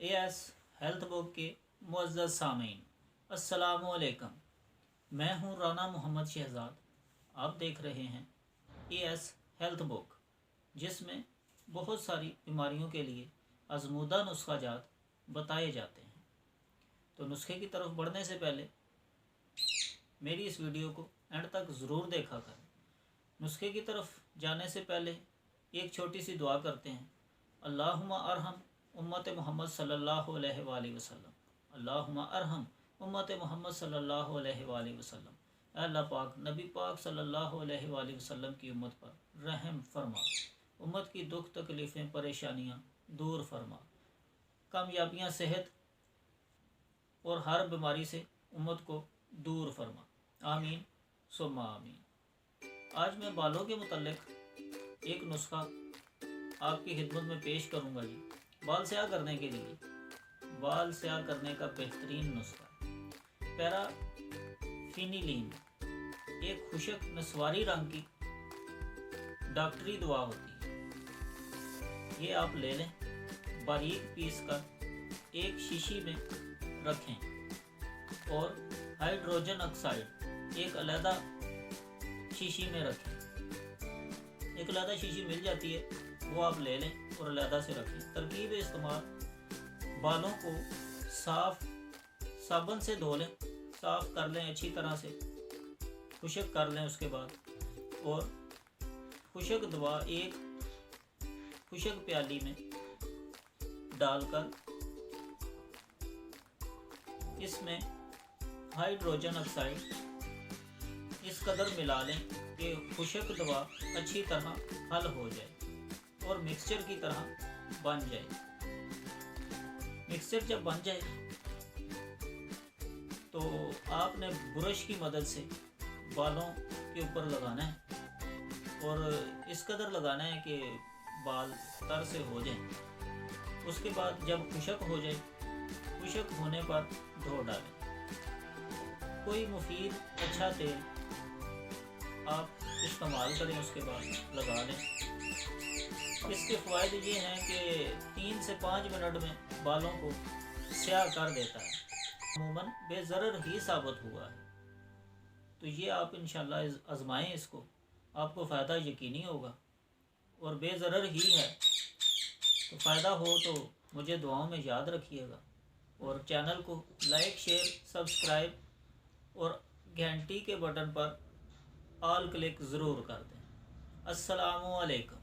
As health book के मुअज़्ज़ज़ सामीन, अस्सलामु अलैकुम। मैं हूं राना मोहम्मद शहज़ाद। आप देख रहे हैं एएस हेल्थ बुक, जिसमें बहुत सारी बीमारियों के लिए आज़मूदा नुस्खा जात बताए जाते हैं। तो नुस्खे की तरफ बढ़ने से पहले मेरी इस वीडियो को एंड तक ज़रूर देखा करें। नुस्खे की तरफ जाने से पहले एक छोटी सी दुआ करते हैं। अल्लाहुम्मा अरहम उम्मत मोहम्मद सल्लल्लाहु अलैहि वसल्लम, अल्लाहुम्मा अरहम उम्मत मोहम्मद सल्लल्लाहु अलैहि वसल्लम। अल्लाह पाक नबी पाक सल्लल्लाहु अलैहि वसल्लम की उम्मत पर रहम फरमा, उम्मत की दुख तकलीफ़ें परेशानियाँ दूर फरमा, कामयाबियाँ सेहत और हर बीमारी से उम्मत को दूर फरमा, आमीन सुम्मा आमीन। आज मैं बालों के मुतल्लिक एक नुस्खा आपकी खिदमत में पेश करूँगा जी। बाल स्याह करने के लिए, बाल स्याह करने का बेहतरीन नुस्खा पैराफिनिलीन, एक खुशक नस्वारी रंग की डॉक्टरी दवा होती है। ये आप ले लें, बारीक पीस कर एक शीशी में रखें और हाइड्रोजन ऑक्साइड एक अलहदा शीशी में रखें। एक अलहदा शीशी मिल जाती है, वो आप ले लें और अलहदा से रखें। तरकीब इस्तेमाल, बालों को साफ साबुन से धो लें, साफ़ कर लें अच्छी तरह से, खुशक कर लें उसके बाद, और खुशक दवा एक खुशक प्याली में डालकर इसमें हाइड्रोजन ऑक्साइड इस कदर मिला लें कि खुशक दवा अच्छी तरह हल हो जाए और मिक्सचर की तरह बन जाए। मिक्सचर जब बन जाए तो आपने ब्रश की मदद से बालों के ऊपर लगाना है और इस कदर लगाना है कि बाल तर से हो जाएं। उसके बाद जब खुशक हो जाए, खुशक होने पर धो डालें। कोई मुफीद अच्छा तेल आप इस्तेमाल करें, उसके बाद लगा लें। इसके फ़ायदे ये हैं कि 3 से 5 मिनट में बालों को स्याह कर देता है। अमूमन बेज़रर ही साबित हुआ है। तो ये आप इंशाल्लाह आज़माएं इसको, आपको फ़ायदा यकीनी होगा और बेज़रर ही है। तो फ़ायदा हो तो मुझे दुआओं में याद रखिएगा और चैनल को लाइक, शेयर, सब्सक्राइब और घंटी के बटन पर ऑल क्लिक ज़रूर कर दें। अस्सलामु अलैकुम।